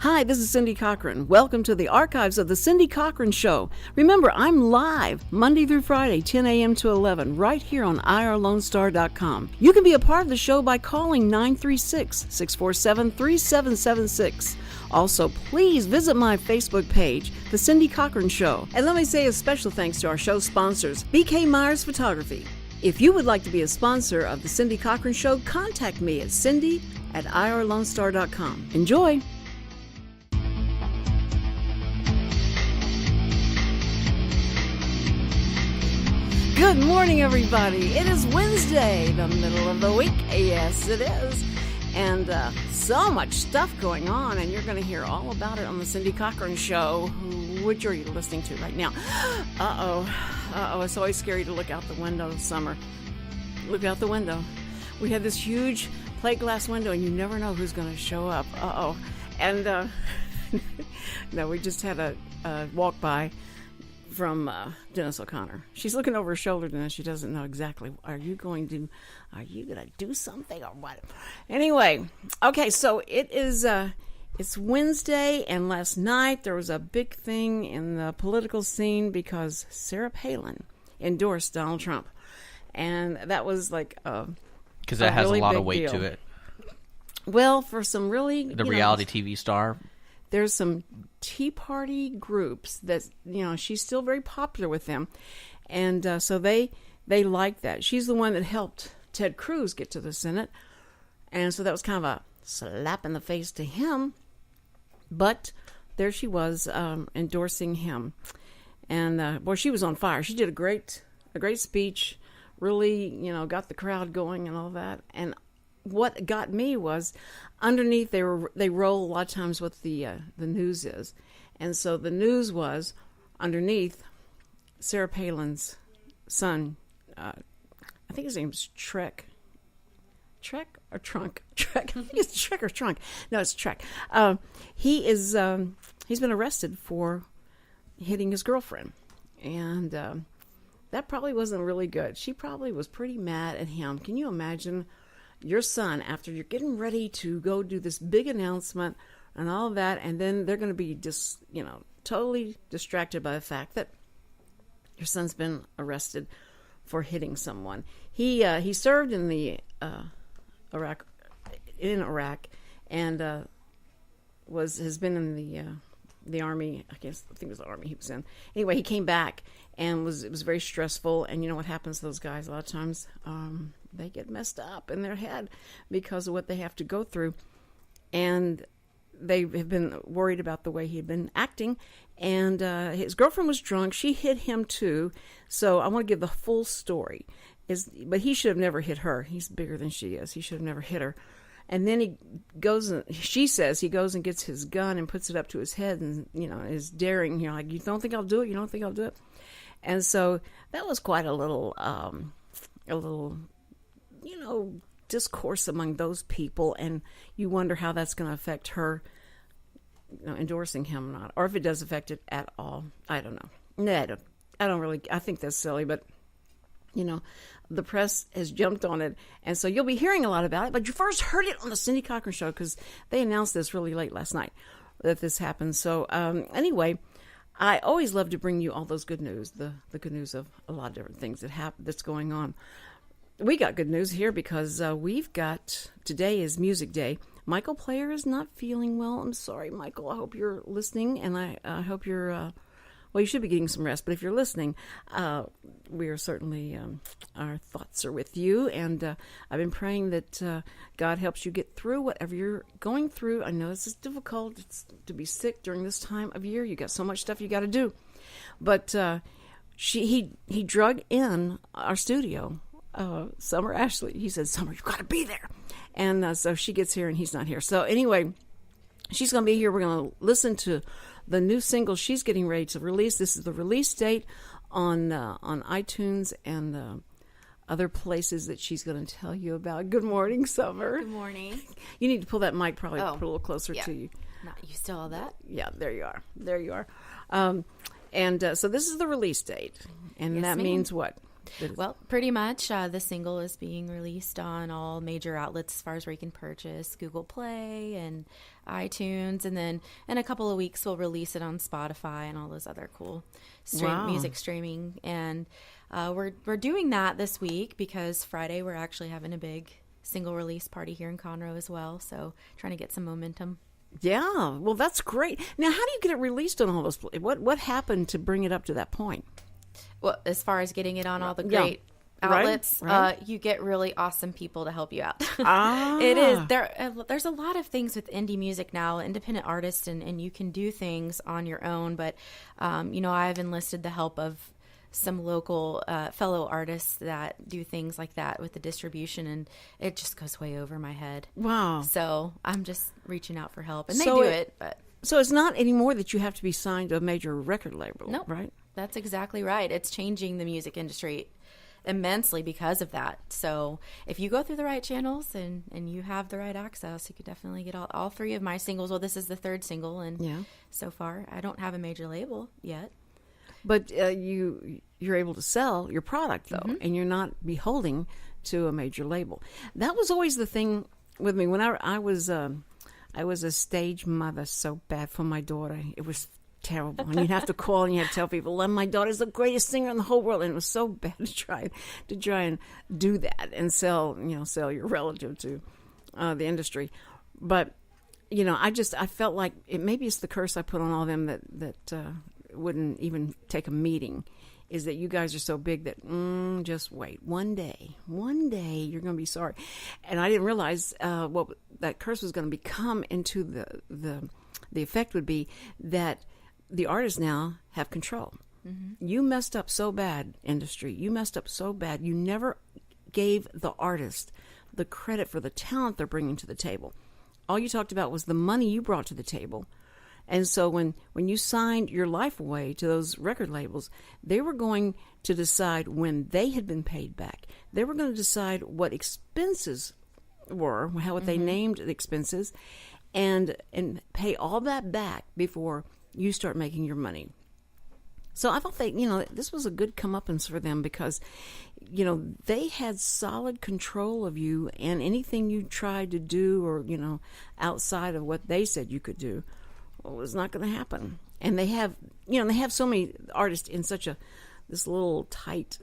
Hi, this is Cindy Cochran. Welcome to the archives of the Cindy Cochran Show. Remember, I'm live Monday through Friday, 10 a.m. to 11, right here on irlonestar.com. You can be a part of the show by calling 936-647-3776. Also, please visit my Facebook page, The Cindy Cochran Show. And let me say a special thanks to our show sponsors, BK Meyer Photography. If you would like to be a sponsor of The Cindy Cochran Show, contact me at cindy@irlonestar.com. Enjoy! Good morning, everybody. It is Wednesday, the middle of the week. Yes, it is. And so much stuff going on, and you're going to hear all about it on the Cindy Cochran Show, which are you listening to right now? Uh-oh. It's always scary to look out the window in summer. Look out the window. We have this huge plate glass window, and you never know who's going to show up. Uh-oh. And, no, we just had a walk by from Dennis O'Connor. She's looking over her shoulder, and she doesn't know exactly, are you going to do something or what? Anyway, okay, so it's Wednesday, and last night there was a big thing in the political scene because Sarah Palin endorsed Donald Trump, and that was like because that has really a lot of weight to it. Well, for some really the reality TV star. There's some Tea Party groups that, she's still very popular with them. And so they like that. She's the one that helped Ted Cruz get to the Senate. And so that was kind of a slap in the face to him. But there she was endorsing him. And, boy, she was on fire. She did a great speech, really, got the crowd going and all that. And what got me was underneath they roll a lot of times what the news is, and so the news was underneath Sarah Palin's son. I think his name's Trek or Trunk. Trek. I think it's Trek or Trunk. No, it's Trek. He's been arrested for hitting his girlfriend, and that probably wasn't really good. She probably was pretty mad at him. Can you imagine? Your son, after you're getting ready to go do this big announcement and all of that, and then they're going to be just, totally distracted by the fact that your son's been arrested for hitting someone. He served in the Iraq, and has been in the army. I think it was the army he was in. Anyway, he came back and it was very stressful. And you know what happens to those guys a lot of times? They get messed up in their head because of what they have to go through. And they have been worried about the way he had been acting. And his girlfriend was drunk. She hit him too. So I want to give the full story. But he should have never hit her. He's bigger than she is. He should have never hit her. And then she says he goes and gets his gun and puts it up to his head and, is daring, like, you don't think I'll do it? You don't think I'll do it? And so that was quite a little, discourse among those people. And you wonder how that's going to affect her, endorsing him or not. Or if it does affect it at all. I don't know. No, I think that's silly, but the press has jumped on it, and so you'll be hearing a lot about it. But you first heard it on the Cindy Cochran Show because they announced this really late last night that this happened. So anyway, I always love to bring you all those good news, the good news of a lot of different things that's going on. We got good news here because today is Music Day. Michael Player is not feeling well. I'm sorry, Michael. I hope you're listening, and I hope you're. Well, you should be getting some rest, but if you're listening, we are certainly, our thoughts are with you, and I've been praying that God helps you get through whatever you're going through. I know this is difficult to be sick during this time of year. You got so much stuff you got to do. But he drug in our studio, Summer Ashley. He said, Summer, you've got to be there. And so she gets here, and he's not here. So anyway, she's going to be here. We're going to listen to the new single she's getting ready to release. This is the release date on iTunes and other places that she's going to tell you about. Good morning, Summer. Good morning. You need to pull that mic probably put a little closer to you. Not used to all that. Yeah, there you are. So this is the release date. And yes, that ma'am. means what? Well, pretty much the single is being released on all major outlets as far as where you can purchase, Google Play and iTunes, and then in a couple of weeks we'll release it on Spotify and all those other cool music streaming. And we're doing that this week because Friday we're actually having a big single release party here in Conroe as well, so trying to get some momentum. Yeah, well, that's great. Now, how do you get it released on all those? What happened to bring it up to that point? Well, as far as getting it on all the great outlets, right. You get really awesome people to help you out. Ah. It is there's a lot of things with indie music now, independent artists, and you can do things on your own. But I've enlisted the help of some local fellow artists that do things like that with the distribution, and it just goes way over my head. Wow! So I'm just reaching out for help, and they do it. But so it's not anymore that you have to be signed to a major record label. Nope. Right? That's exactly right. It's changing the music industry immensely because of that. So if you go through the right channels and you have the right access, you could definitely get all three of my singles. Well, this is the third single, and so far I don't have a major label yet. But you're able to sell your product, though, and you're not beholden to a major label. That was always the thing with me. When I was a stage mother so bad for my daughter. It was terrible. And you'd have to call and you had to tell people, my daughter's the greatest singer in the whole world. And it was so bad to try and do that and sell your relative to the industry. But, I felt like maybe it's the curse I put on all of them that wouldn't even take a meeting, is that you guys are so big that just wait. One day you're going to be sorry. And I didn't realize what that curse was going to become into the effect would be that the artists now have control. Mm-hmm. You messed up so bad, industry. You messed up so bad. You never gave the artist the credit for the talent they're bringing to the table. All you talked about was the money you brought to the table. And so when you signed your life away to those record labels, they were going to decide when they had been paid back. They were going to decide what expenses were, what they named the expenses, and pay all that back before you start making your money. So I thought this was a good comeuppance for them because, they had solid control of you, and anything you tried to do or, outside of what they said you could do, well, was not going to happen. And they have so many artists in this little tight,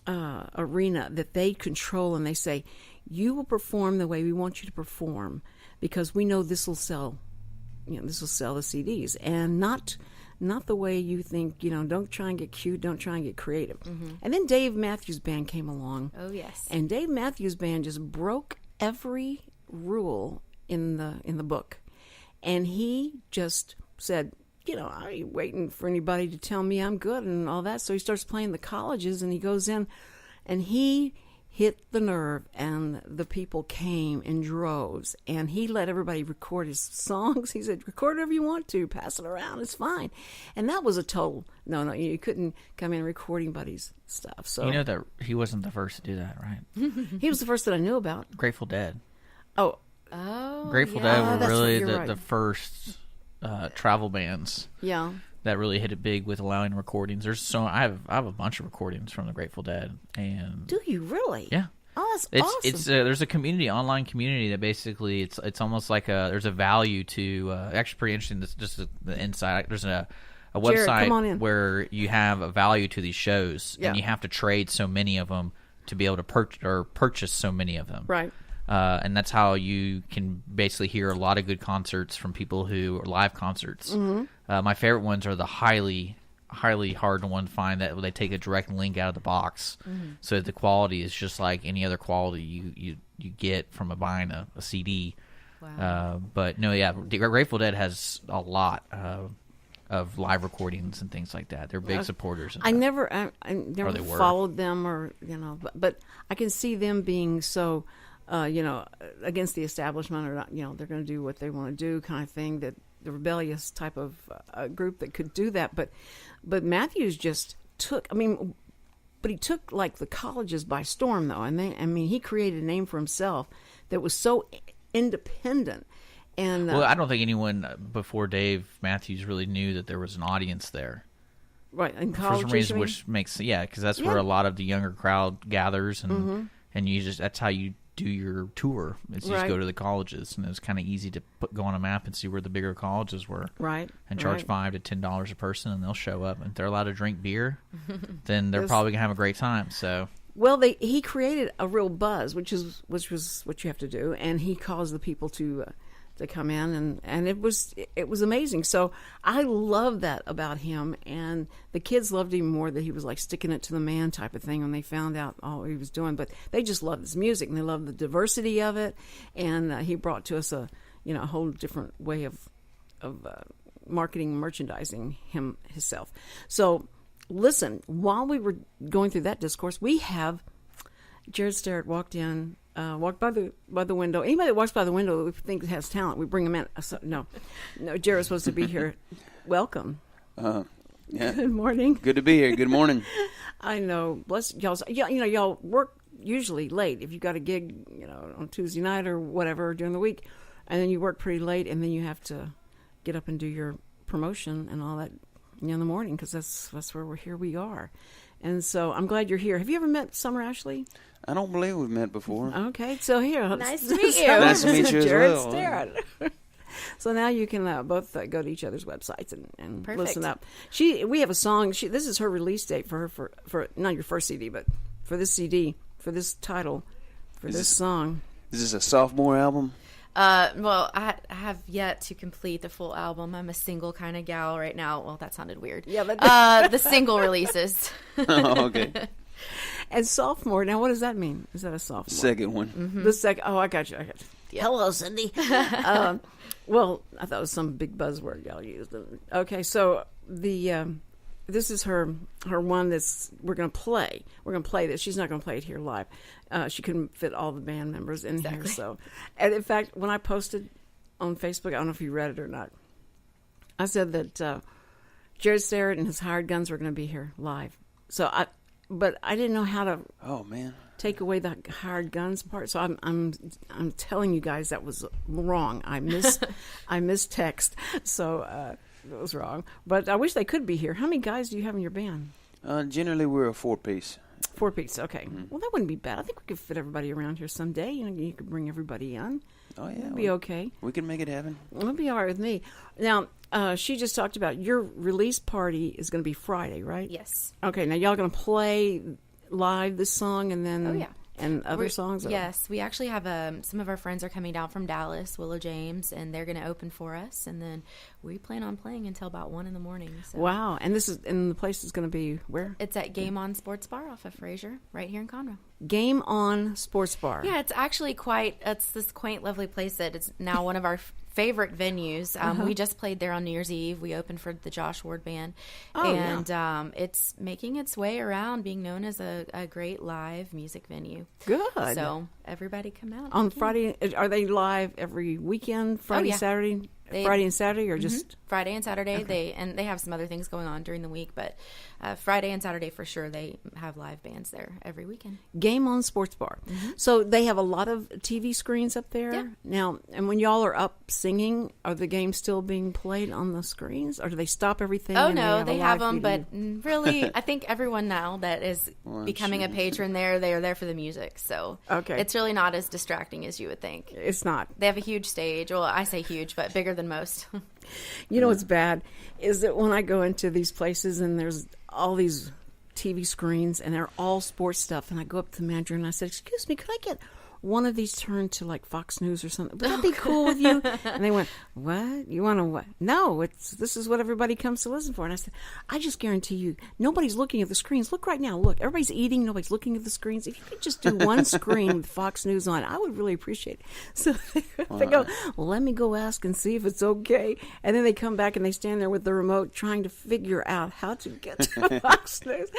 arena that they control, and they say, you will perform the way we want you to perform because we know this will sell. This will sell the CDs, and not the way you think. Don't try and get cute. Don't try and get creative. Mm-hmm. And then Dave Matthews Band came along. Oh yes. And Dave Matthews Band just broke every rule in the book, and he just said, I ain't waiting for anybody to tell me I'm good and all that. So he starts playing the colleges, and he goes in, and he hit the nerve, and the people came in droves, and he let everybody record his songs. He said, record whatever you want to, pass it around, it's fine. And that was a total no, you couldn't come in recording anybody's stuff. So that he wasn't the first to do that, right? He was the first that I knew about. Grateful Dead. Oh, Grateful Dead were really the first travel bands. Yeah. That really hit it big with allowing recordings. I have a bunch of recordings from the Grateful Dead. And do you really? Yeah. Oh, that's awesome. It's there's a online community that basically it's almost like there's a value to actually pretty interesting. This just the inside. There's a website Jarrod, where you have a value to these shows, and you have to trade so many of them to be able to purchase so many of them. Right. And that's how you can basically hear a lot of good concerts from people who are live concerts. Mm-hmm. My favorite ones are the highly hard one to find that they take a direct link out of the box, so that the quality is just like any other quality you get from buying a CD. Wow. But no, yeah, Grateful Dead has a lot of live recordings and things like that. They're big supporters. I never followed them, or but I can see them being so. Against the establishment, or not, they're going to do what they want to do, kind of thing. That the rebellious type of group that could do that, but Matthews just took. But he took like the colleges by storm, though, and he created a name for himself that was so independent. And I don't think anyone before Dave Matthews really knew that there was an audience there. Right, in for college, some reason, which makes because that's where a lot of the younger crowd gathers, and that's how you do your tour. Is you just go to the colleges, and it was kind of easy to go on a map and see where the bigger colleges were, right, and charge $5 to $10 a person, and they'll show up. And if they're allowed to drink beer, then they're probably gonna have a great time. So. Well, he created a real buzz, which was what you have to do, and he caused the people to come in, and it was amazing. So I love that about him, and the kids loved him more that he was like sticking it to the man type of thing when they found out all he was doing. But they just loved his music, and they loved the diversity of it, and he brought to us a whole different way of marketing and merchandising himself. So. Listen, while we were going through that discourse, we have Jarrod Sterrett walked by the window. Anybody that walks by the window that we think has talent, we bring them in. No, Jarrod's supposed to be here. Welcome. Yeah. Good morning. Good to be here. Good morning. I know. Bless y'all. Y'all work usually late. If you got a gig, on Tuesday night or whatever during the week, and then you work pretty late, and then you have to get up and do your promotion and all that. In the morning, because that's where we are, and so I'm glad you're here. Have you ever met Summer Ashley? I don't believe we've met before. Okay, so here, nice to meet you. Nice to meet you as Jarrod well. Sterrett. So now you can both go to each other's websites and listen up. We have a song. This is her release date for not your first CD, but for this CD, for this title, for this song. Is this a sophomore album? Well, I have yet to complete the full album. I'm a single kind of gal right now. Well, that sounded weird. Yeah, but the single releases. Oh, okay. And sophomore. Now, what does that mean? Is that a sophomore? Second one. Mm-hmm. The second. Oh, I got you. Yeah. Hello, Cindy. Well, I thought it was some big buzzword y'all used. Okay, so this is her one that's we're going to play. We're going to play this. She's not going to play it here live. She couldn't fit all the band members in here. So, and in fact, when I posted on Facebook, I don't know if you read it or not, I said that Jarrod Sterrett and his hired guns were going to be here live. So but I didn't know how to. Oh man. Take away the hired guns part. So I'm telling you guys that was wrong. I missed text. So. That was wrong. But I wish they could be here. How many guys do you have in your band? Generally, we're a 4-piece. 4-piece, okay. Mm-hmm. Well, that wouldn't be bad. I think we could fit everybody around here someday. You could bring everybody in. Oh, yeah. It'd be okay. We can make it happen. It'll be all right with me. Now, she just talked about your release party is going to be Friday, right? Yes. Okay, now y'all going to play live this song and then... Oh, yeah. And other songs? Yes, we actually have some of our friends are coming down from Dallas, Willow James, and they're going to open for us. And then we plan on playing until about 1 in the morning. So. Wow! And the place is going to be where? It's at Game On Sports Bar off of Fraser, right here in Conroe. Game On Sports Bar. Yeah, it's actually it's this quaint, lovely place that it's now one of our favorite venues. We just played there on New Year's Eve. We opened for the Josh Ward Band. It's making its way around being known as a great live music venue. Good. So everybody come out. On Friday, are they live every weekend, Friday, Saturday? Friday and Saturday, or just Friday and Saturday? Okay. They have some other things going on during the week, but Friday and Saturday for sure they have live bands there every weekend. Game On Sports Bar. Mm-hmm. So they have a lot of TV screens up there. Yeah. Now, and when y'all are up singing, are the games still being played on the screens, or do they stop everything? Oh no, they have them, but really, I think everyone now that is becoming a patron they are there for the music. So it's really not as distracting as you would think. It's not. They have a huge stage. Well, I say huge, but bigger than most. You know what's bad is that when I go into these places and there's all these TV screens and they're all sports stuff, and I go up to the manager and I said, "Excuse me, could I get one of these turned to like Fox News or something? Would that be cool with you?" And they went, "What? You want to what?" "No, this is what everybody comes to listen for." And I said, "I just guarantee you, nobody's looking at the screens. Look right now. Look, everybody's eating. Nobody's looking at the screens. If you could just do one screen with Fox News on, I would really appreciate it." So they go, "Well, let me go ask and see if it's okay." And then they come back and they stand there with the remote trying to figure out how to get to Fox News.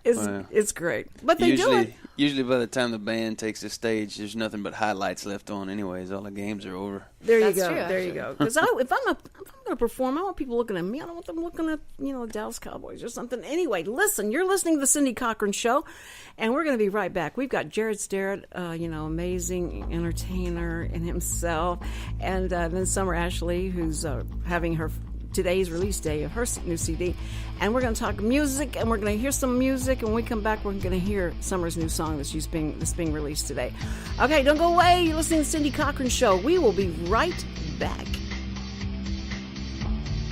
It's great. But they do it. Usually by the time the band takes the stage, there's nothing but highlights left on anyways. All the games are over. That's true, there you go. Because if I'm going to perform, I want people looking at me. I don't want them looking at, the Dallas Cowboys or something. Anyway, listen, you're listening to the Cindy Cochran Show, and we're going to be right back. We've got Jarrod Sterrett, amazing entertainer in himself, and then Summer Ashley, who's having her today's release day of her new CD. And we're going to talk music, and we're going to hear some music. And when we come back, we're going to hear Summer's new song that's being released today. Okay, don't go away. You're listening to the Cindy Cochran Show. We will be right back.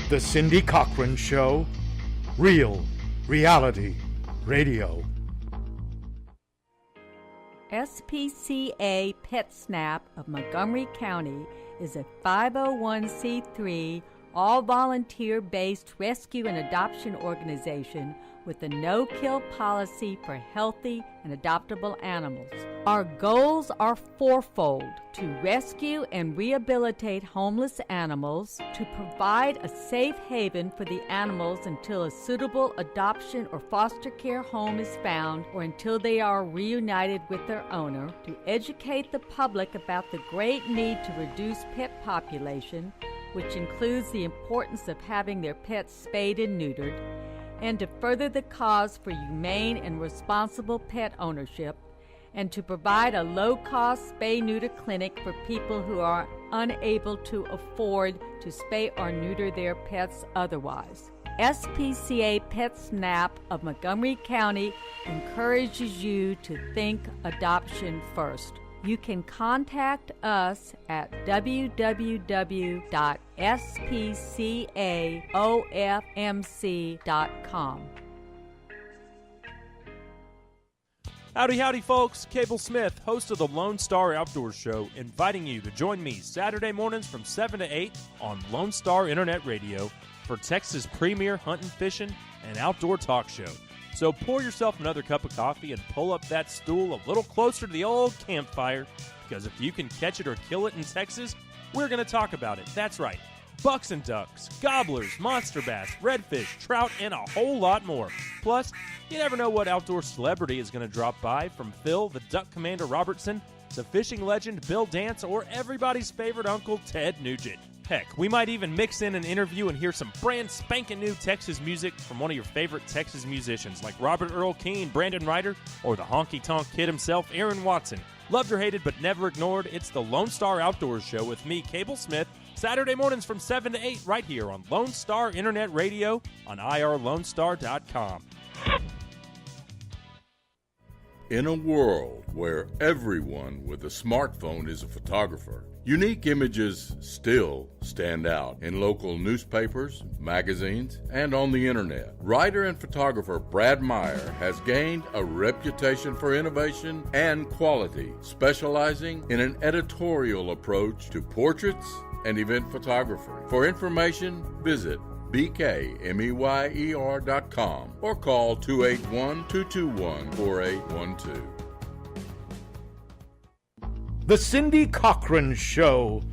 The Cindy Cochran Show. Real reality radio. SPCA PetSnap of Montgomery County is a 501c3 all-volunteer-based rescue and adoption organization with a no-kill policy for healthy and adoptable animals. Our goals are fourfold: to rescue and rehabilitate homeless animals, to provide a safe haven for the animals until a suitable adoption or foster care home is found or until they are reunited with their owner, to educate the public about the great need to reduce pet population, which includes the importance of having their pets spayed and neutered, and to further the cause for humane and responsible pet ownership, and to provide a low-cost spay-neuter clinic for people who are unable to afford to spay or neuter their pets otherwise. SPCA PetSnap of Montgomery County encourages you to think adoption first. You can contact us at www.spcaofmc.com. Howdy, howdy, folks. Cable Smith, host of the Lone Star Outdoors Show, inviting you to join me Saturday mornings from 7 to 8 on Lone Star Internet Radio for Texas' premier hunting, fishing, and outdoor talk show. So pour yourself another cup of coffee and pull up that stool a little closer to the old campfire, because if you can catch it or kill it in Texas, we're going to talk about it. That's right. Bucks and ducks, gobblers, monster bass, redfish, trout, and a whole lot more. Plus, you never know what outdoor celebrity is going to drop by, from Phil the Duck Commander Robertson to fishing legend Bill Dance or everybody's favorite uncle Ted Nugent. Heck, we might even mix in an interview and hear some brand spanking new Texas music from one of your favorite Texas musicians like Robert Earl Keen, Brandon Ryder, or the honky-tonk kid himself, Aaron Watson. Loved or hated but never ignored, it's the Lone Star Outdoors Show with me, Cable Smith, Saturday mornings from 7 to 8 right here on Lone Star Internet Radio on irlonestar.com. In a world where everyone with a smartphone is a photographer, unique images still stand out in local newspapers, magazines, and on the internet. Writer and photographer Brad Meyer has gained a reputation for innovation and quality, specializing in an editorial approach to portraits and event photography. For information, visit bkmeyer.com or call 281-221-4812. The Cindy Cochran Show.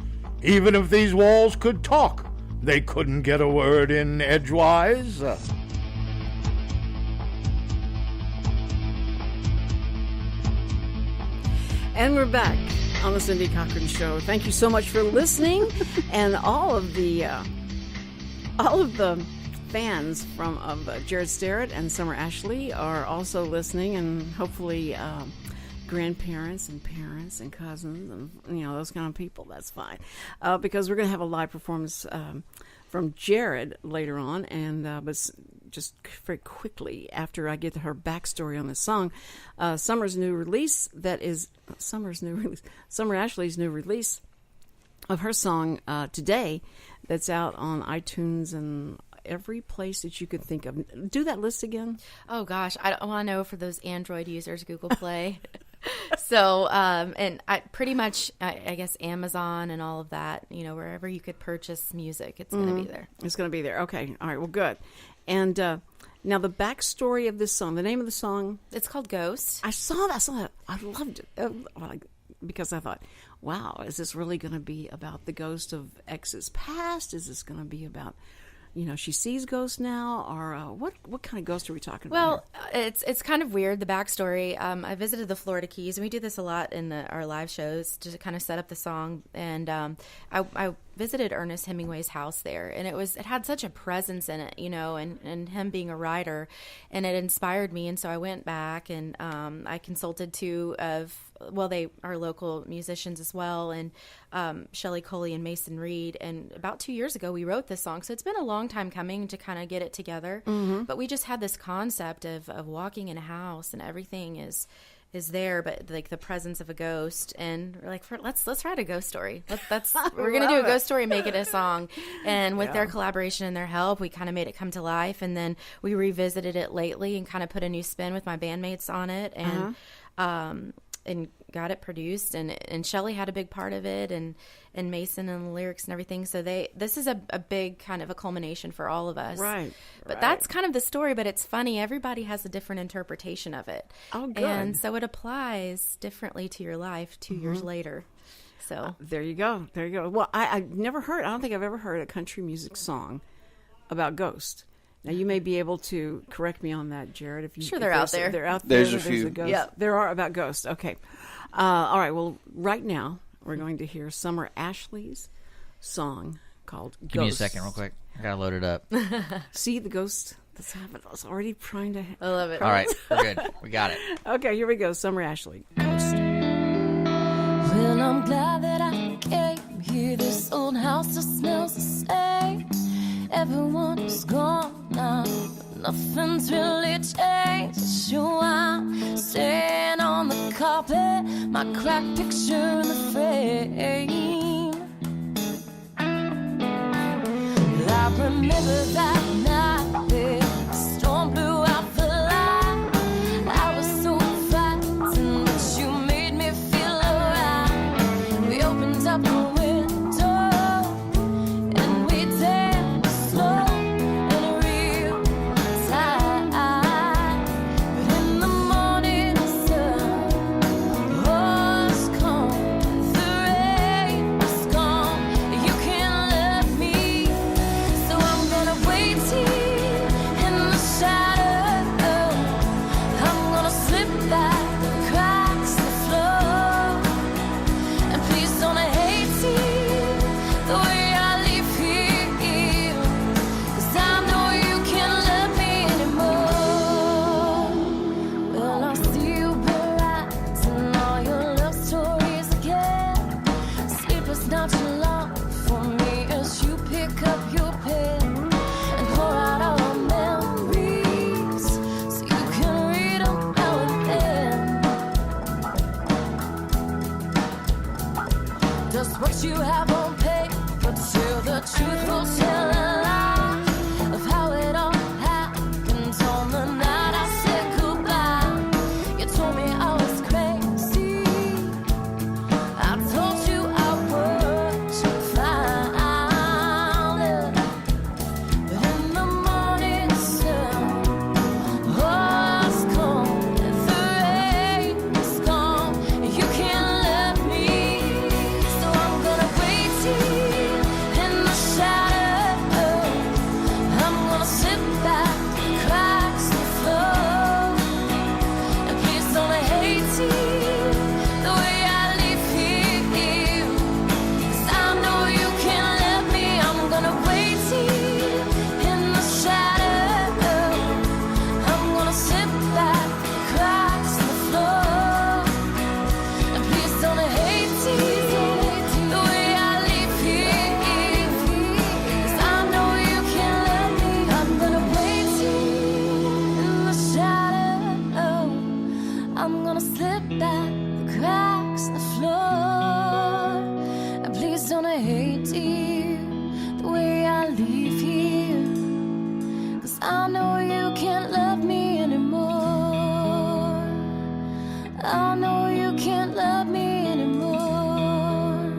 Even if these walls could talk, they couldn't get a word in edgewise. And we're back on the Cindy Cochran Show. Thank you so much for listening, and all of the fans of Jarrod Sterrett and Summer Ashley are also listening, and hopefully grandparents and parents and cousins and those kind of people. That's fine, because we're going to have a live performance from Jarrod later on, and but just very quickly after I get to her backstory on this song, Summer Ashley's new release of her song today, that's out on iTunes and every place that you could think of. Do that list again. Oh gosh, I don't want to know for those Android users, Google Play. So, and I pretty much, I guess Amazon and all of that, wherever you could purchase music, it's going to be there. It's going to be there. Okay. All right. Well, good. And now the backstory of this song, the name of the song. It's called Ghost. I saw that. I loved it. Because I thought, wow, is this really going to be about the ghost of X's past? Is this going to be about, she sees ghosts now, or what kind of ghost are we talking about? Well, it's kind of weird, the backstory. I visited the Florida Keys, and we do this a lot in our live shows to kind of set up the song. And I visited Ernest Hemingway's house there, and it had such a presence in it, and him being a writer, and it inspired me. And so I went back and I consulted they are local musicians as well, and Shelley Coley and Mason Reed. And about 2 years ago, we wrote this song. So it's been a long time coming to kind of get it together. Mm-hmm. But we just had this concept of walking in a house and everything is there, but like the presence of a ghost, and we're like, let's write a ghost story. We're gonna do a ghost story, make it a song, and with their collaboration and their help, we kind of made it come to life. And then we revisited it lately and kind of put a new spin with my bandmates on it, and got it produced, and Shelley had a big part of it, and Mason and the lyrics and everything. So this is a big kind of a culmination for all of us. Right. But that's kind of the story, but it's funny. Everybody has a different interpretation of it. Oh, good. And so it applies differently to your life 2 years later. So there you go. Well, I don't think I've ever heard a country music song about ghosts. Now, you may be able to correct me on that, Jarrod. Sure, they're out there. They're out there. There's a few. Ghost. Yep. There are about ghosts. Okay. All right. Well, right now, we're going to hear Summer Ashley's song called Ghosts. Give me a second real quick. I got to load it up. See the ghost that's happened. I was already trying to... I love it. All right. We're good. We got it. Okay, here we go. Summer Ashley, Ghost. Well, I'm glad that I came here. This old house just smells the same. Everyone is gone now, but nothing's really changed. So I'm staying on the carpet, my cracked picture in the frame. I remember that night, the storm blew out the light. I was so frightened, but you made me feel alright. We opened up the window and we danced slow and real tight. But in the morning sun was gone, the rain was gone. You can't love me, so I'm gonna wait here in the shadow. I'm gonna slip back the cracks in the floor, and please don't hate me the way I leave here, 'cause I know you can't love me anymore. Well, I see you writing all your love stories again. Sleepless nights are long for me as you pick up your pen and pour out all our memories so you can read them now and then. Does what you have on paper tell the truth or tell a lie of how it all happened on the night I said goodbye? You told me I was crazy. I told you I would find it. But in the morning sun was gone, and the rain was gone. You can't love me, so I'm gonna wait here in the shadow. I'm gonna sit back, cracks in the floor, and please don't hate me the way I leave here, 'cause I know you can't love me. I'm gonna wait here in the shadow. I'm gonna sit back, cracks in the floor, and please don't hate me the way I leave here, 'cause I know you can't love me. I'm gonna wait here in the shadow. I'm gonna slip back the cracks in the floor, and please don't hate you the way I leave here, 'cause I know you can't love me anymore. I know you can't love me anymore.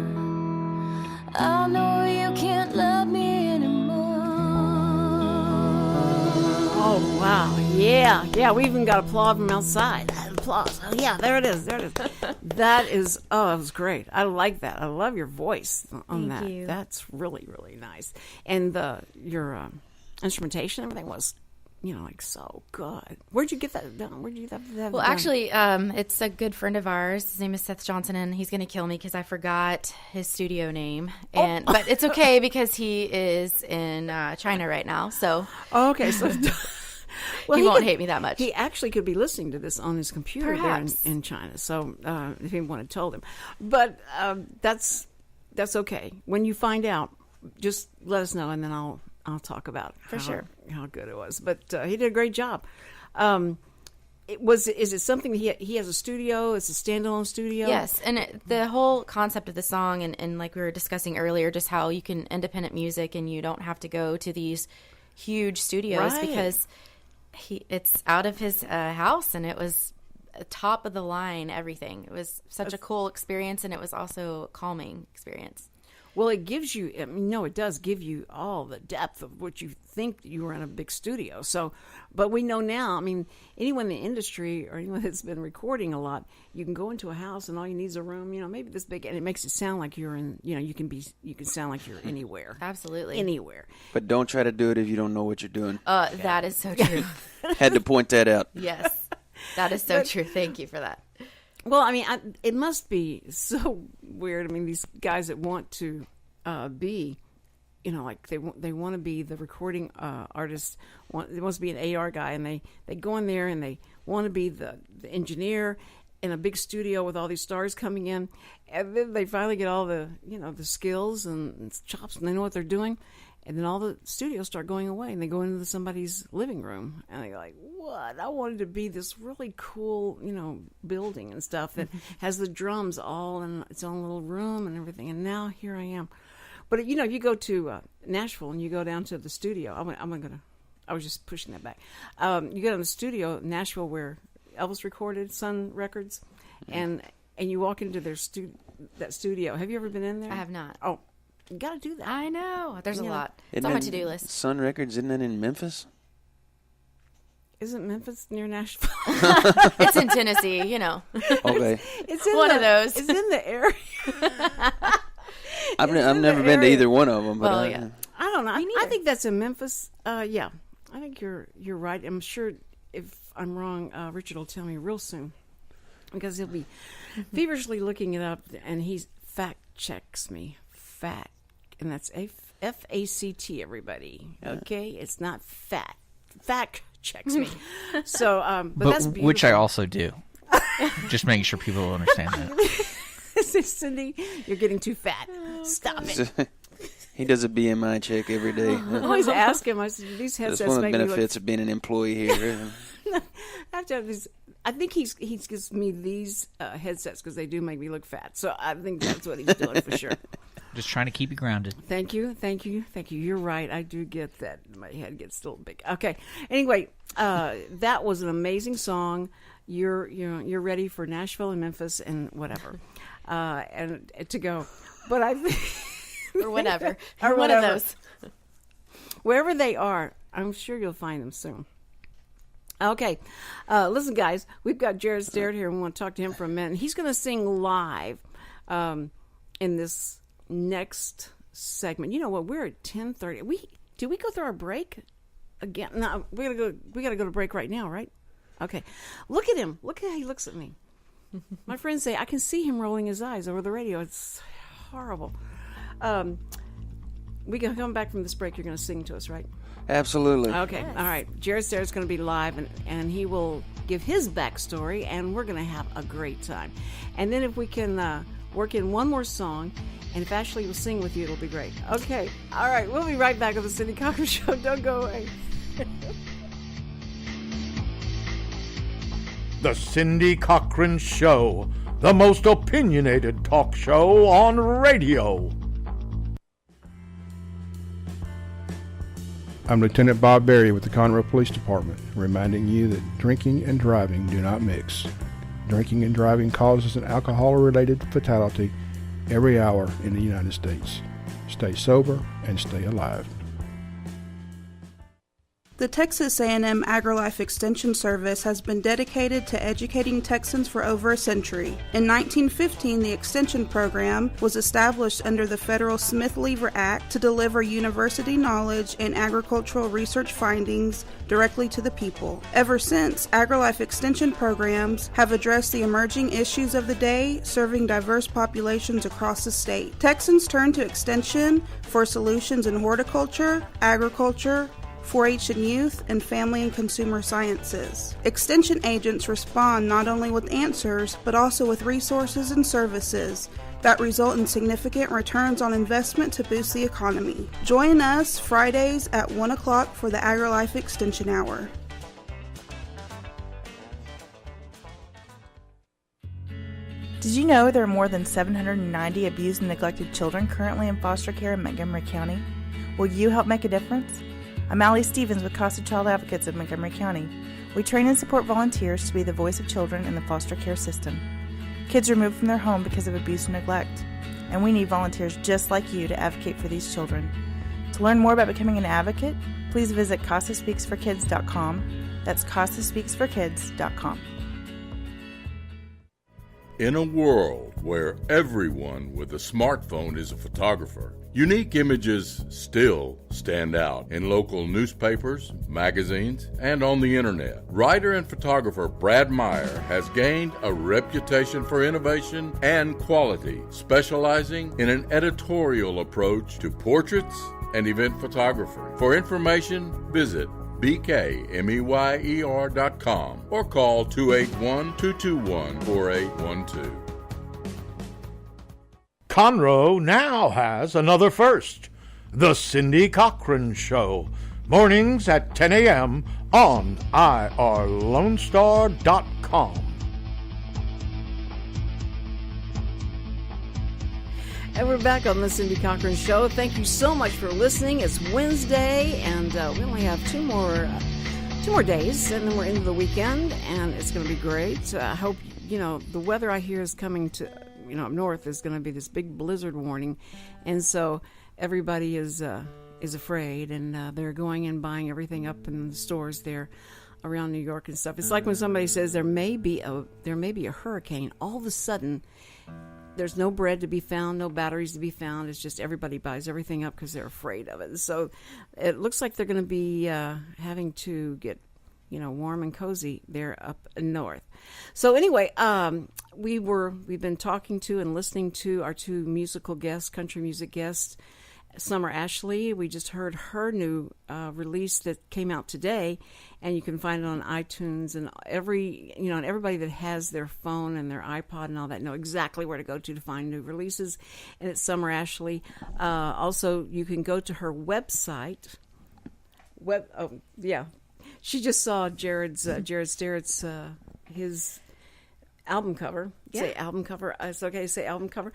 I know you can't love me anymore. Oh, wow. Yeah, we even got applause from outside. Applause. Oh, yeah, there it is. That is, that was great. I like that. I love your voice on Thank that. you. That's really, really nice. And your instrumentation, everything was like so good. Where'd you get that done? Where'd you have that Well, done? actually, it's a good friend of ours. His name is Seth Johnson, and he's going to kill me because I forgot his studio name. And But it's okay because he is in China right now. So okay, so well, he won't could- hate me that much. He actually could be listening to this on his computer Perhaps. there in China. So if anyone had told him, but that's okay. When you find out, just let us know, and then I'll talk about how good it was. But he did a great job. Is it something he has a studio? It's a standalone studio? Yes, and the whole concept of the song, and like we were discussing earlier, just how you can independent music and you don't have to go to these huge studios because it's out of his house, and it was top of the line everything. It was such a cool experience, and it was also a calming experience. Well, it gives you, it does give you all the depth of what you think you were in a big studio. So, but we know now, anyone in the industry or anyone that's been recording a lot, you can go into a house and all you need is a room, maybe this big, and it makes it sound like you're in, you can sound like you're anywhere. Absolutely. Anywhere. But don't try to do it if you don't know what you're doing. That is so true. Had to point that out. Yes, that is so true. Thank you for that. Well, it must be so weird. These guys that want to be, like they want to be the recording artist. They want to be an AR guy, and they go in there and they want to be the engineer in a big studio with all these stars coming in, and then they finally get all the the skills and chops, and they know what they're doing. And then all the studios start going away, and they go into somebody's living room, and they're like, "What? I wanted to be this really cool, building and stuff that has the drums all in its own little room and everything." And now here I am. But if you go to Nashville and you go down to the studio, I was just pushing that back. You go to the studio in Nashville where Elvis recorded, Sun Records, and you walk into that studio. Have you ever been in there? I have not. Oh. You got to do that. I know. There's a lot. It's on my to-do list. Sun Records, isn't that in Memphis? Isn't Memphis near Nashville? It's in Tennessee, Okay. It's in one of those. It's in the area. I've never been to either one of them. But well, yeah. I don't know. I think that's in Memphis. Yeah. I think you're right. I'm sure if I'm wrong, Richard will tell me real soon. Because he'll be feverishly looking it up, and he fact checks me. And that's FACT, everybody. Okay, it's not fat. Fact checks me. So, but that's beautiful. Which I also do. Just making sure people understand that. Cindy, you're getting too fat. Stop it. He does a BMI check every day. I always ask him. I said, "These headsets That's one of the make me look." benefits of being an employee here. I have to have these. I think he gives me these headsets because they do make me look fat. So I think that's what he's doing for sure. Just trying to keep you grounded. Thank you. You're right. I do get that. My head gets a little big. Okay. Anyway, that was an amazing song. You're ready for Nashville and Memphis and whatever, and to go. But I think or whatever, or one of those. Wherever they are, I'm sure you'll find them soon. Okay, listen, guys, we've got Jarrod Sterrett here, and we want to talk to him for a minute. He's going to sing live in this next segment. You know what? We're at 10:30. Did we go through our break again? No, we gotta go to break right now, right? Okay. Look at him. Look at how he looks at me. My friends say I can see him rolling his eyes over the radio. It's horrible. We can come back from this break. You're going to sing to us, right? Absolutely. Okay. Yes. All right. Jarrod Sterrett's going to be live, and he will give his backstory, and we're going to have a great time. And then if we can work in one more song, and if Ashley will sing with you, it'll be great. Okay. All right. We'll be right back with the Cindy Cochran Show. Don't go away. The Cindy Cochran Show, the most opinionated talk show on radio. I'm Lieutenant Bob Berry with the Conroe Police Department, reminding you that drinking and driving do not mix. Drinking and driving causes an alcohol-related fatality every hour in the United States. Stay sober and stay alive. The Texas A&M AgriLife Extension Service has been dedicated to educating Texans for over a century. In 1915, the Extension Program was established under the federal Smith-Lever Act to deliver university knowledge and agricultural research findings directly to the people. Ever since, AgriLife Extension programs have addressed the emerging issues of the day, serving diverse populations across the state. Texans turn to Extension for solutions in horticulture, agriculture, 4-H and youth, and family and consumer sciences. Extension agents respond not only with answers, but also with resources and services that result in significant returns on investment to boost the economy. Join us Fridays at 1 o'clock for the AgriLife Extension Hour. Did you know there are more than 790 abused and neglected children currently in foster care in Montgomery County? Will you help make a difference? I'm Allie Stevens with Casa Child Advocates of Montgomery County. We train and support volunteers to be the voice of children in the foster care system. Kids are removed from their home because of abuse and neglect, and we need volunteers just like you to advocate for these children. To learn more about becoming an advocate, please visit CasaSpeaksForKids.com. That's CasaSpeaksForKids.com. In a world where everyone with a smartphone is a photographer, unique images still stand out in local newspapers, magazines, and on the internet. Writer and photographer Brad Meyer has gained a reputation for innovation and quality, specializing in an editorial approach to portraits and event photography. For information, visit bkmeyer.com or call 281-221-4812. Conroe now has another first, The Cindy Cochran Show, mornings at 10 a.m. on irlonestar.com. And we're back on the Cindy Cochran Show. Thank you so much for listening. It's Wednesday, and we only have two more days, and then we're into the weekend, and it's going to be great. I hope, the weather I hear is coming to, up north is going to be this big blizzard warning, and so everybody is afraid, and they're going and buying everything up in the stores there around New York and stuff. It's like when somebody says there may be a hurricane. All of a sudden, there's no bread to be found, no batteries to be found. It's just everybody buys everything up because they're afraid of it. And so it looks like they're going to be having to get, warm and cozy there up north. So anyway, we've been talking to and listening to our two musical guests, country music guests, Summer Ashley. We just heard her new release that came out today, and you can find it on iTunes, and and everybody that has their phone and their iPod and all that know exactly where to go to find new releases, and it's Summer Ashley. Also, you can go to her website. She just saw Jarrod Sterrett's his album cover. Yeah. Say album cover. It's okay to say album cover.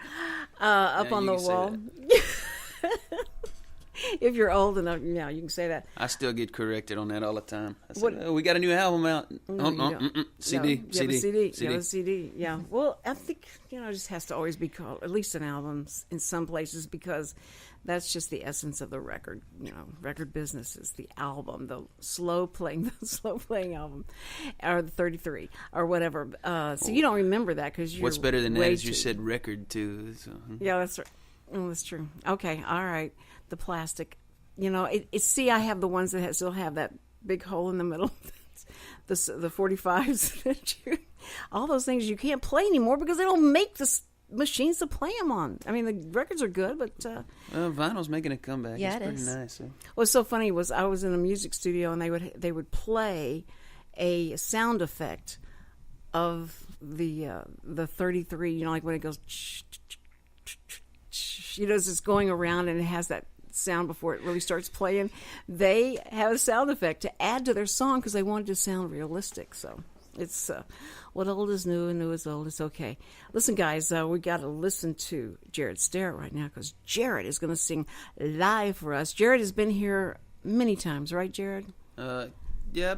Up on the wall. If you're old enough, you can say that. I still get corrected on that all the time. I say, we got a new album out. CD. You have a CD. Yeah. Well, I think, it just has to always be called, at least an album in some places, because that's just the essence of the record. Record business is the album, the slow playing album, or the 33 or whatever. So you don't remember that because you're. What's better than that is you said record too. So. Yeah, that's right. Oh, that's true. Okay, all right. The plastic, see, I have the ones that still have that big hole in the middle. the 45s. All those things you can't play anymore because they don't make the machines to play them on. I mean, the records are good, but vinyl's making a comeback. Yeah, it's pretty nice. So. What's so funny was I was in a music studio and they would play a sound effect of the 33. Like when it goes. It's just going around and it has that sound before it really starts playing. They have a sound effect to add to their song because they wanted to sound realistic. So it's what old is new and new is old. It's okay. Listen, guys, we got to listen to Jarrod Sterrett right now because Jarrod is going to sing live for us. Jarrod has been here many times, right, Jarrod? Yeah,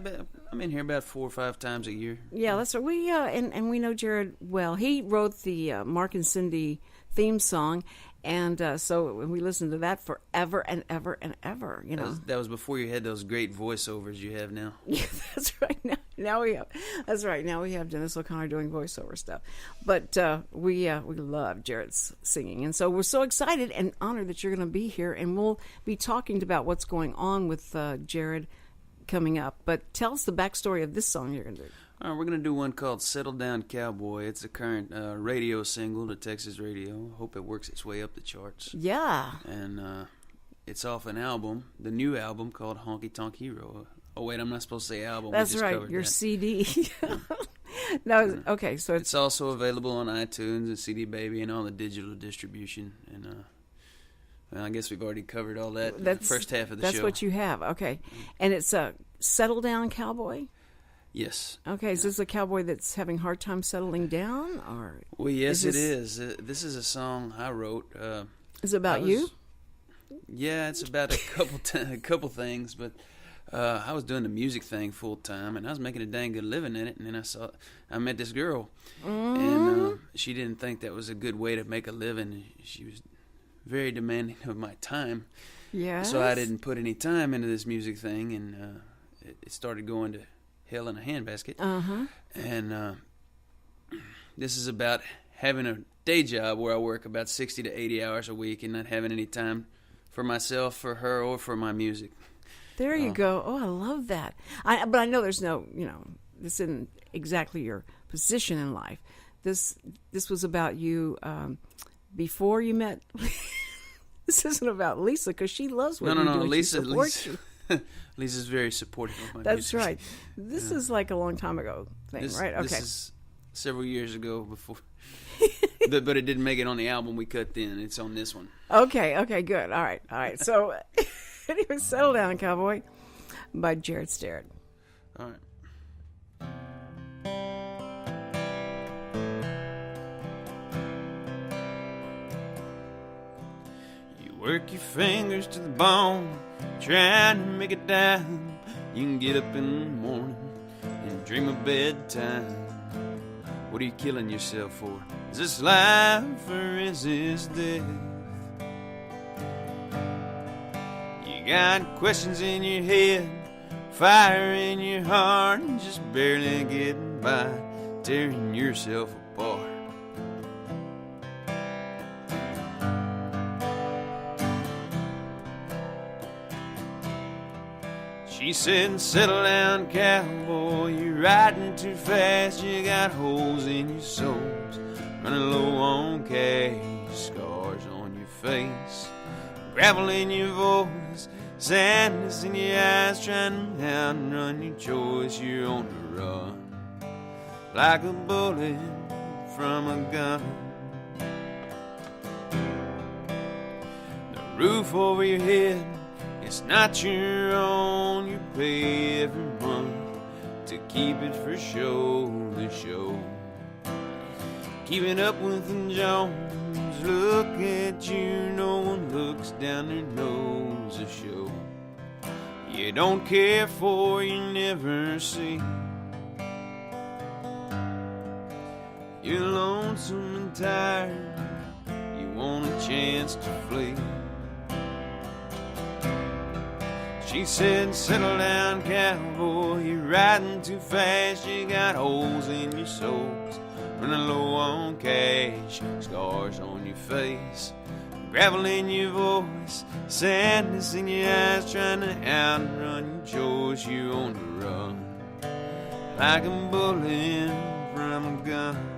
I'm in here about 4 or 5 times a year. Yeah, that's right. We and we know Jarrod well. He wrote the Mark and Cindy theme song, And so we listened to that forever and ever and ever, you know. That was before you had those great voiceovers you have now. Yeah, that's right. Now we have. That's right. Now we have Dennis O'Connor doing voiceover stuff. But we love Jarrod's singing, and so we're so excited and honored that you're going to be here, and we'll be talking about what's going on with Jarrod coming up. But tell us the backstory of this song you're going to do. All right, we're going to do one called Settle Down Cowboy. It's a current radio single to Texas radio. Hope it works its way up the charts. Yeah. And it's off an album, the new album called Honky Tonk Hero. Oh, wait, I'm not supposed to say album. That's right, your CD. No, okay, so it's also available on iTunes and CD Baby and all the digital distribution. And well, I guess we've already covered all that in the first half of the show. That's what you have, okay. And it's a Settle Down Cowboy? Yes. Okay, is this a cowboy that's having a hard time settling down, or? Well, yes, it is. This is a song I wrote. Is it about you? Yeah, it's about a couple things, but I was doing the music thing full time, and I was making a dang good living in it. And then I met this girl, and she didn't think that was a good way to make a living. She was very demanding of my time. Yeah. So I didn't put any time into this music thing, and it started going to hell in a handbasket. And this is about having a day job where I work about 60 to 80 hours a week and not having any time for myself, for her, or for my music. There you go. Oh, I love that. But I know there's no, this isn't exactly your position in life. This was about you before you met. This isn't about Lisa, because she loves what you do. No, Lisa. Lisa's very supportive of my That's music. right. This is like a long time ago thing, right? Okay. This is several years ago before. But it didn't make it on the album we cut then. It's on this one. Okay, good. All right. So, anyway, Settle Down, Cowboy by Jarrod Sterrett. All right. Work your fingers to the bone, trying to make it down. You can get up in the morning and dream of bedtime. What are you killing yourself for? Is this life or is this death? You got questions in your head, fire in your heart, and just barely getting by, tearing yourself apart. She said, settle down, cowboy, you're riding too fast. You got holes in your soles, running low on cash, scars on your face, gravel in your voice, sadness in your eyes, trying to outrun your choice. You're on the run, like a bullet from a gun. The roof over your head, it's not your own. You pay every month to keep it for show, the show. Keeping up with the Jones, look at you, no one looks down their nose. A show you don't care for, you never see. You're lonesome and tired, you want a chance to flee. She said, settle down, cowboy, you're riding too fast. You got holes in your soles, running low on cash, scars on your face, gravel in your voice, sadness in your eyes, trying to outrun your chores. You on the run, like a bullet from a gun.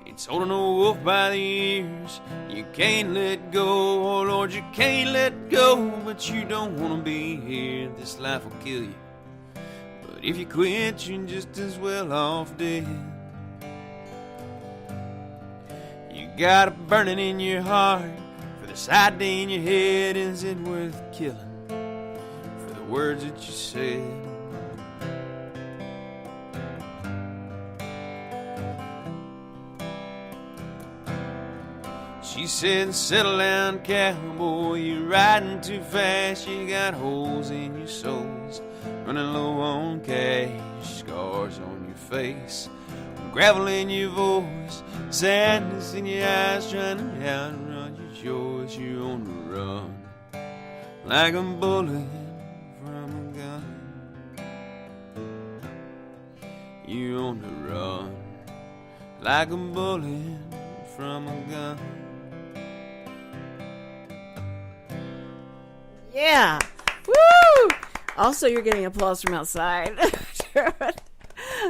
It's holding a wolf by the ears. You can't let go, oh Lord, you can't let go. But you don't want to be here, this life will kill you. But if you quit, you're just as well off dead. You got a burning in your heart for this idea in your head. Is it worth killing for the words that you said? She said, settle down, cowboy, you're riding too fast. You got holes in your soles, running low on cash, scars on your face, gravel in your voice, sadness in your eyes, trying to outrun your joys. You're on the run, like a bullet from a gun. You're on the run, like a bullet from a gun. Yeah. Woo! Also, you're getting applause from outside.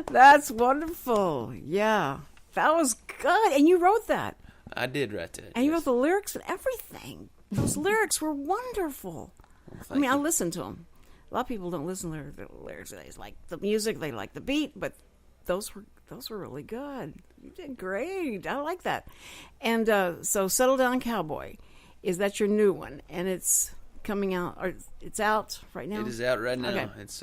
That's wonderful. Yeah. That was good. And you wrote that. I did write that. And you wrote the lyrics and everything. Those lyrics were wonderful. Well, I listened to them. A lot of people don't listen to the lyrics. They like the music. They like the beat. But those were really good. You did great. I like that. And so Settle Down Cowboy, is that your new one? And it's coming out, or it's out right now? It is out right now. Okay. It's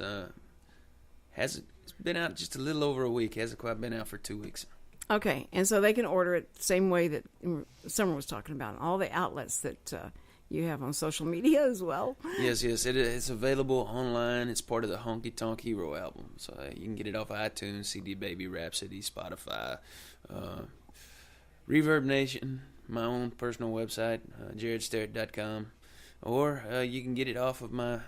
been out just a little over a week. Hasn't quite been out for 2 weeks. Okay, and so they can order it the same way that Summer was talking about, all the outlets that you have on social media as well. Yes, it's available online. It's part of the Honky Tonk Hero album, so you can get it off of iTunes, CD Baby, Rhapsody, Spotify, Reverb Nation, my own personal website, JarrodSterrett.com. Or you can get it off of my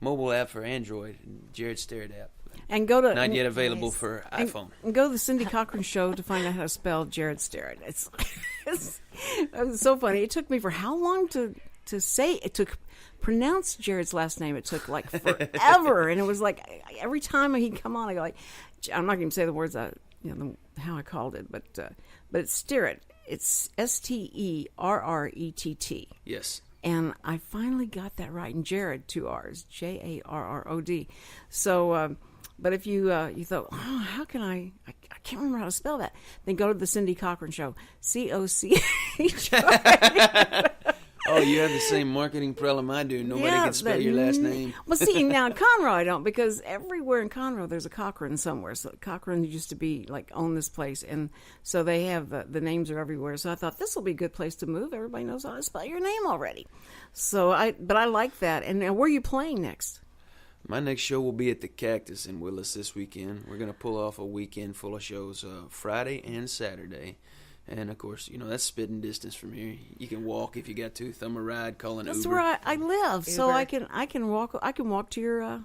mobile app for Android, Jarrod Sterrett app. And go to not yet available for iPhone. And go to the Cindy Cochran Show to find out how to spell Jarrod Sterrett. It was so funny. It took me for how long to say it took pronounce Jarrod's last name. It took like forever, and it was like every time he'd come on, I go like, I'm not going to say the words how I called it, but it's Sterrett. It's Sterrett. Yes. And I finally got that right. And Jarrod, 2 R's, Jarrod. So, but if you thought, how can I can't remember how to spell that, then go to the Cindy Cochran Show, COCH. Oh, you have the same marketing problem I do. Nobody can spell your last name. Well, see, now in Conroe I don't, because everywhere in Conroe there's a Cochran somewhere. So Cochran used to be like own this place, and so they have the names are everywhere. So I thought this will be a good place to move. Everybody knows how to spell your name already. So I like that. And now, where are you playing next? My next show will be at the Cactus in Willis this weekend. We're going to pull off a weekend full of shows, Friday and Saturday. And, of course, that's spitting distance from here. You can walk if you got to. Thumb a ride, call an Uber. That's where I live, so I can walk to your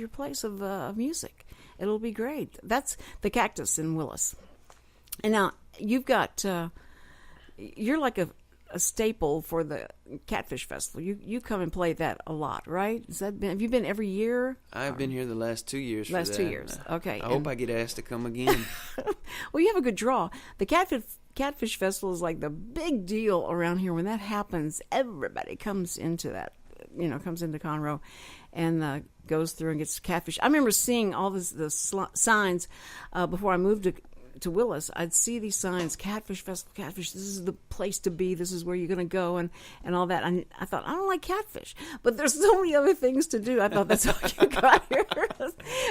place of music. It'll be great. That's the Cactus in Willis. And now you've got you're like a staple for the Catfish Festival. You come and play that a lot, right? Have you been every year? I've been here the last 2 years. Last 2 years, okay. I hope I get asked to come again. Well, you have a good draw. The Catfish Festival is like the big deal around here. When that happens, everybody comes into that, comes into Conroe and goes through and gets catfish. I remember seeing all the signs before I moved to Willis. I'd see these signs, Catfish Festival, Catfish, this is the place to be, this is where you're going to go, and all that. And I thought, I don't like catfish, but there's so many other things to do. I thought that's all you got here.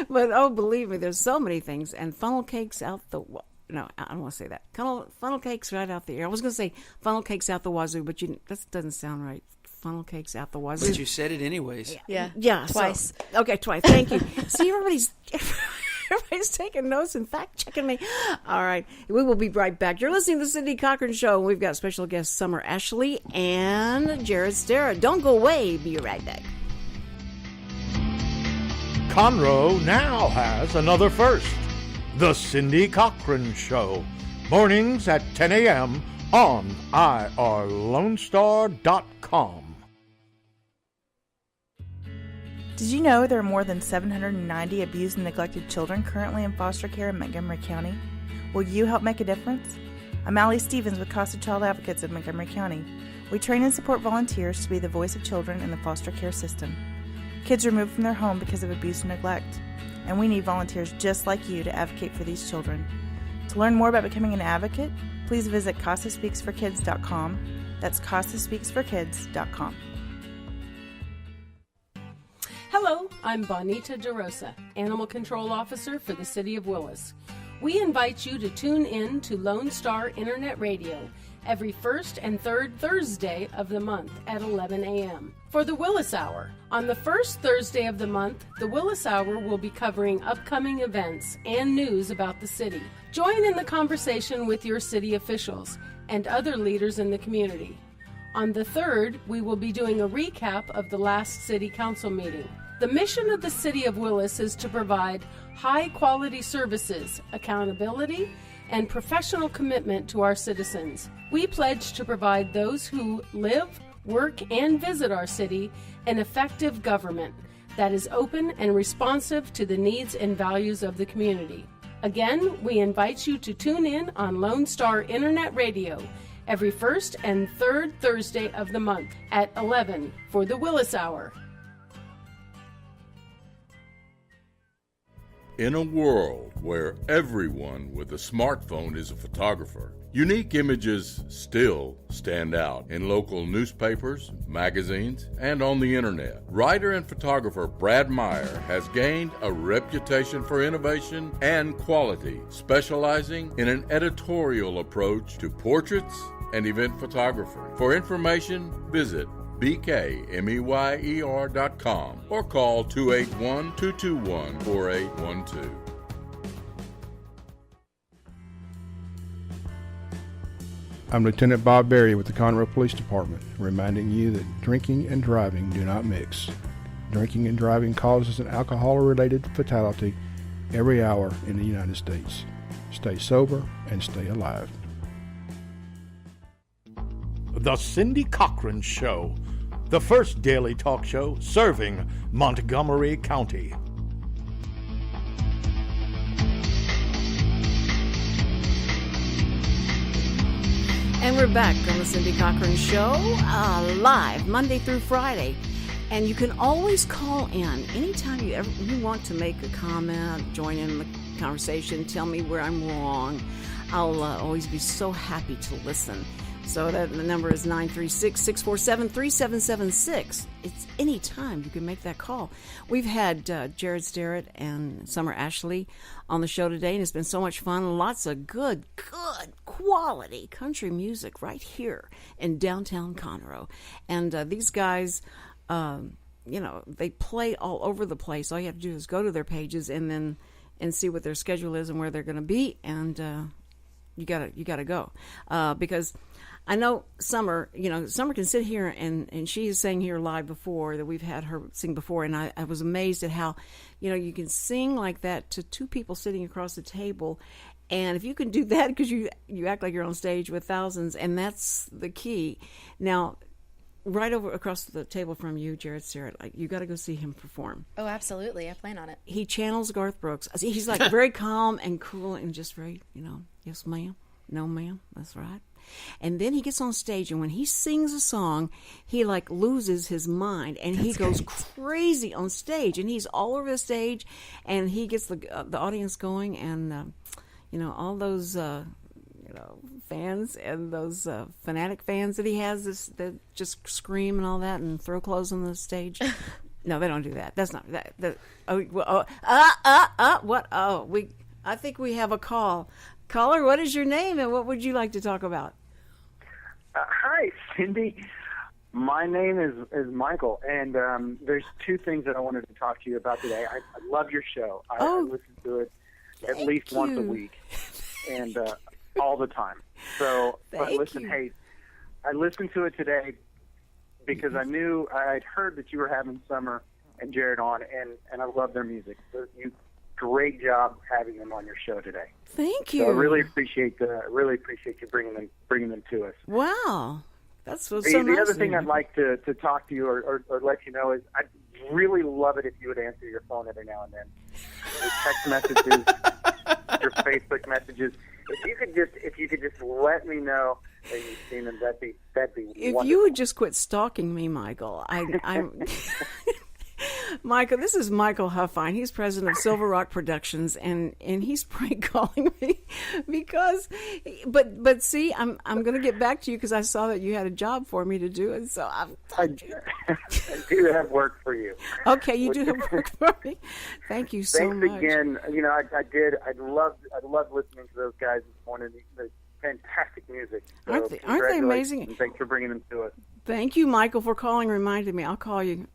But, believe me, there's so many things. And funnel cakes out the... No, I don't want to say that. Funnel cakes right out the air. I was going to say funnel cakes out the wazoo, but that doesn't sound right. Funnel cakes out the wazoo. But you said it anyways. Yeah. Twice. Okay, twice. Thank you. See, everybody's taking notes and fact-checking me. All right. We will be right back. You're listening to the Cindy Cochran Show. We've got special guests Summer Ashley and Jarrod Sterrett. Don't go away. Be right back. Conroe now has another first. The Cindy Cochran Show. Mornings at 10 a.m. on irlonestar.com. Did you know there are more than 790 abused and neglected children currently in foster care in Montgomery County? Will you help make a difference? I'm Allie Stevens with Casa Child Advocates of Montgomery County. We train and support volunteers to be the voice of children in the foster care system. Kids removed from their home because of abuse and neglect. And we need volunteers just like you to advocate for these children. To learn more about becoming an advocate, please visit CasaSpeaksForKids.com. That's CasaSpeaksForKids.com. Hello, I'm Bonita DeRosa, Animal Control Officer for the City of Willis. We invite you to tune in to Lone Star Internet Radio every first and third Thursday of the month at 11 a.m. for the Willis Hour. On the first Thursday of the month, the Willis Hour will be covering upcoming events and news about the city. Join in the conversation with your city officials and other leaders in the community. On the third, we will be doing a recap of the last city council meeting. The mission of the City of Willis is to provide high-quality services, accountability, and professional commitment to our citizens. We pledge to provide those who live, work, and visit our city an effective government that is open and responsive to the needs and values of the community. Again, we invite you to tune in on Lone Star Internet Radio every first and third Thursday of the month at 11 for the Willis Hour. In a world where everyone with a smartphone is a photographer, unique images still stand out in local newspapers, magazines, and on the internet. Writer and photographer Brad Meyer has gained a reputation for innovation and quality, specializing in an editorial approach to portraits and event photography. For information, visit bkmeyer.com or call 281-221-4812. I'm Lieutenant Bob Berry with the Conroe Police Department, reminding you that drinking and driving do not mix. Drinking and driving causes an alcohol-related fatality every hour in the United States. Stay sober and stay alive. The Cindy Cochran Show, the first daily talk show serving Montgomery County. And we're back on the Cindy Cochran Show, live Monday through Friday. And you can always call in anytime you want to make a comment, join in the conversation, tell me where I'm wrong. I'll always be so happy to listen. So the number is 936-647-3776. It's any time you can make that call. We've had Jarrod Sterrett and Summer Ashley on the show today, and it's been so much fun. Lots of good quality country music right here in downtown Conroe. And these guys, they play all over the place. All you have to do is go to their pages and see what their schedule is and where they're going to be, and you gotta go because I know Summer can sit here and she has sang here live before, that we've had her sing before, and I was amazed at how, you can sing like that to two people sitting across the table. And if you can do that, because you act like you're on stage with thousands, and that's the key. Now, right over across the table from you, Jarrod Sterrett, you got to go see him perform. Oh, absolutely. I plan on it. He channels Garth Brooks. He's like very calm and cool and just very, yes, ma'am, no, ma'am, that's right. And then he gets on stage, and when he sings a song, he loses his mind, and he goes crazy on stage, and he's all over the stage, and he gets the audience going, and all those fans and those fanatic fans that he has that just scream and all that and throw clothes on the stage. No, they don't do that. That's not that. What? Oh, I think we have a call. Caller, what is your name and what would you like to talk about? Hi, Cindy. My name is Michael, and there's two things that I wanted to talk to you about today. I love your show. I listen to it at least once a week and all the time. So, but listen, hey, I listened to it today because I'd heard that you were having Summer and Jarrod on, and I love their music. So great job having them on your show today. Thank you. So I really appreciate you bringing them to us. Wow, that's what's so so nice. The other thing I'd like to talk to you or let you know is I'd really love it if you would answer your phone every now and then. Your text messages, your Facebook messages. If you could just let me know that you've seen them, that'd be if wonderful. you would just quit stalking me, Michael. I'm Michael, this is Michael Huffine. He's president of Silver Rock Productions, and he's prank calling me because, but see, I'm going to get back to you because I saw that you had a job for me to do, and so I do have work for you. Okay, you do have work for me. Thank you so much. Thanks again. You know, I love listening to those guys this morning. They're fantastic music. So aren't they amazing? And thanks for bringing them to us. Thank you, Michael, for calling. Reminded me. I'll call you.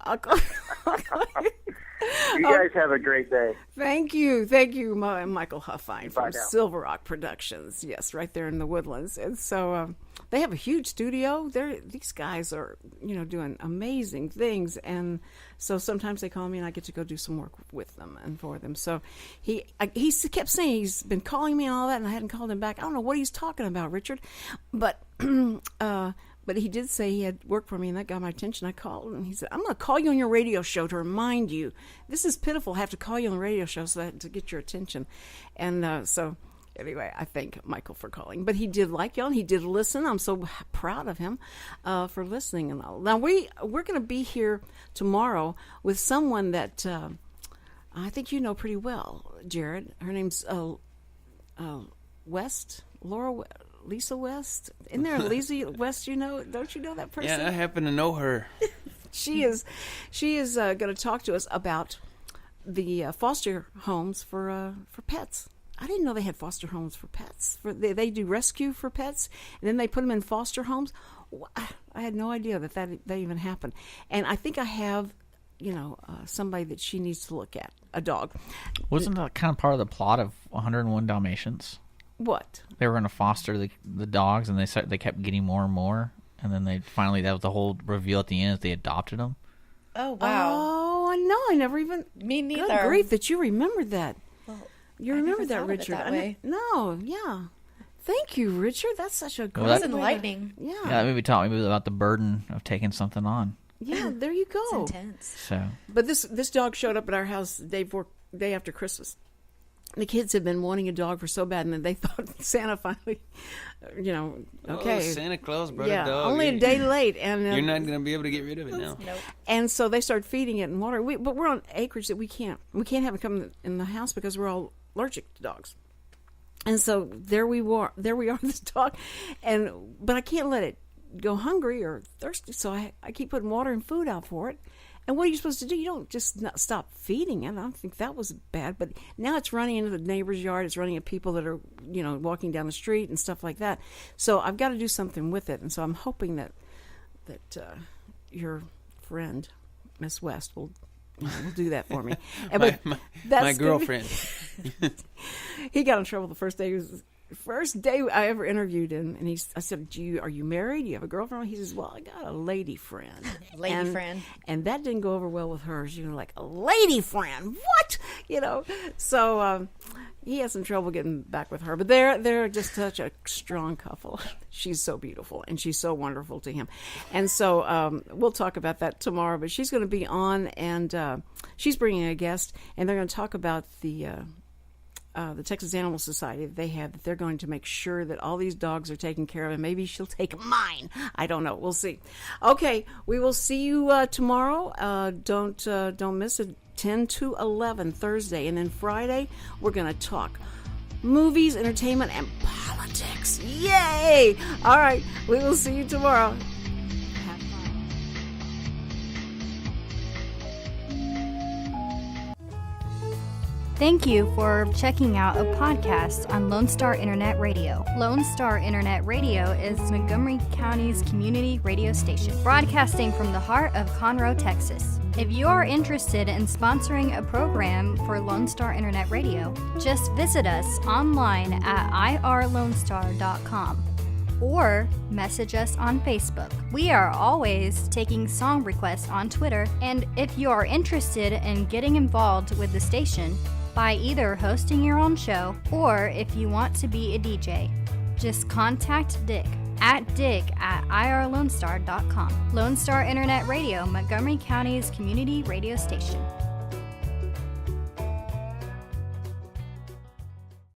You guys have a great day. Thank you, Michael Huffine from Silver Rock Productions. Yes, right there in the Woodlands. And so they have a huge studio. These guys are, doing amazing things. And so sometimes they call me, and I get to go do some work with them and for them. So he kept saying he's been calling me and all that, and I hadn't called him back. I don't know what he's talking about, Richard, but. But he did say he had work for me, and that got my attention. I called, and he said, I'm going to call you on your radio show to remind you. This is pitiful. I have to call you on the radio show to get your attention. And so anyway, I thank Michael for calling. But he did like y'all, and he did listen. I'm so proud of him for listening. And all. Now, we're going to be here tomorrow with someone that I think you know pretty well, Jarrod. Her name's Lisa West. Isn't there a Lisa West, don't you know that person? Yeah, I happen to know her. She is going to talk to us about the foster homes for pets. I didn't know they had foster homes for pets. They do rescue for pets, and then they put them in foster homes. I had no idea that even happened. And I think I have, somebody that she needs to look at, a dog. Wasn't that kind of part of the plot of 101 Dalmatians? What? They were going to foster the dogs, and they kept getting more and more, and then that was the whole reveal at the end. Is they adopted them. Oh wow! Oh, I know. I never even. Me neither. Good grief that you remembered that. Well, you remember that, Richard? That way. No, yeah. Thank you, Richard. That's such a great. That's enlightening. Yeah. Yeah, maybe taught me about the burden of taking something on. Yeah, there you go. It's intense. So, but this dog showed up at our house day after Christmas. The kids had been wanting a dog for so bad, and then they thought Santa finally, okay. Oh, Santa Claus brought a dog. Only a day late, and you're not going to be able to get rid of it now. Nope. And so they started feeding it and water. But we're on acreage that we can't have it come in the house because we're all allergic to dogs. And so there we are, this dog, but I can't let it go hungry or thirsty, so I keep putting water and food out for it. And what are you supposed to do? You don't just not stop feeding it. I don't think that was bad. But now it's running into the neighbor's yard. It's running at people that are, walking down the street and stuff like that. So I've got to do something with it. And so I'm hoping that your friend, Miss West, will do that for me. And my girlfriend. He got in trouble the first day. First day I ever interviewed him, and I said, "Are you married? Do you have a girlfriend?" He says, "Well, I got a lady friend." Friend. And that didn't go over well with her. She was like, "A lady friend? What?" So he had some trouble getting back with her. But they're just such a strong couple. She's so beautiful, and she's so wonderful to him. And so we'll talk about that tomorrow. But she's going to be on, and she's bringing a guest, and they're going to talk about the Texas Animal Society that they're going to make sure that all these dogs are taken care of, and maybe she'll take mine. I don't know. We'll see. Okay, we will see you tomorrow. Don't miss it. 10 to 11 Thursday, and then Friday we're going to talk movies, entertainment, and politics. Yay! All right, we will see you tomorrow. Thank you for checking out a podcast on Lone Star Internet Radio. Lone Star Internet Radio is Montgomery County's community radio station, broadcasting from the heart of Conroe, Texas. If you are interested in sponsoring a program for Lone Star Internet Radio, just visit us online at irlonestar.com or message us on Facebook. We are always taking song requests on Twitter, and if you are interested in getting involved with the station, by either hosting your own show or if you want to be a DJ, just contact Dick at irlonestar.com. Lone Star Internet Radio, Montgomery County's community radio station.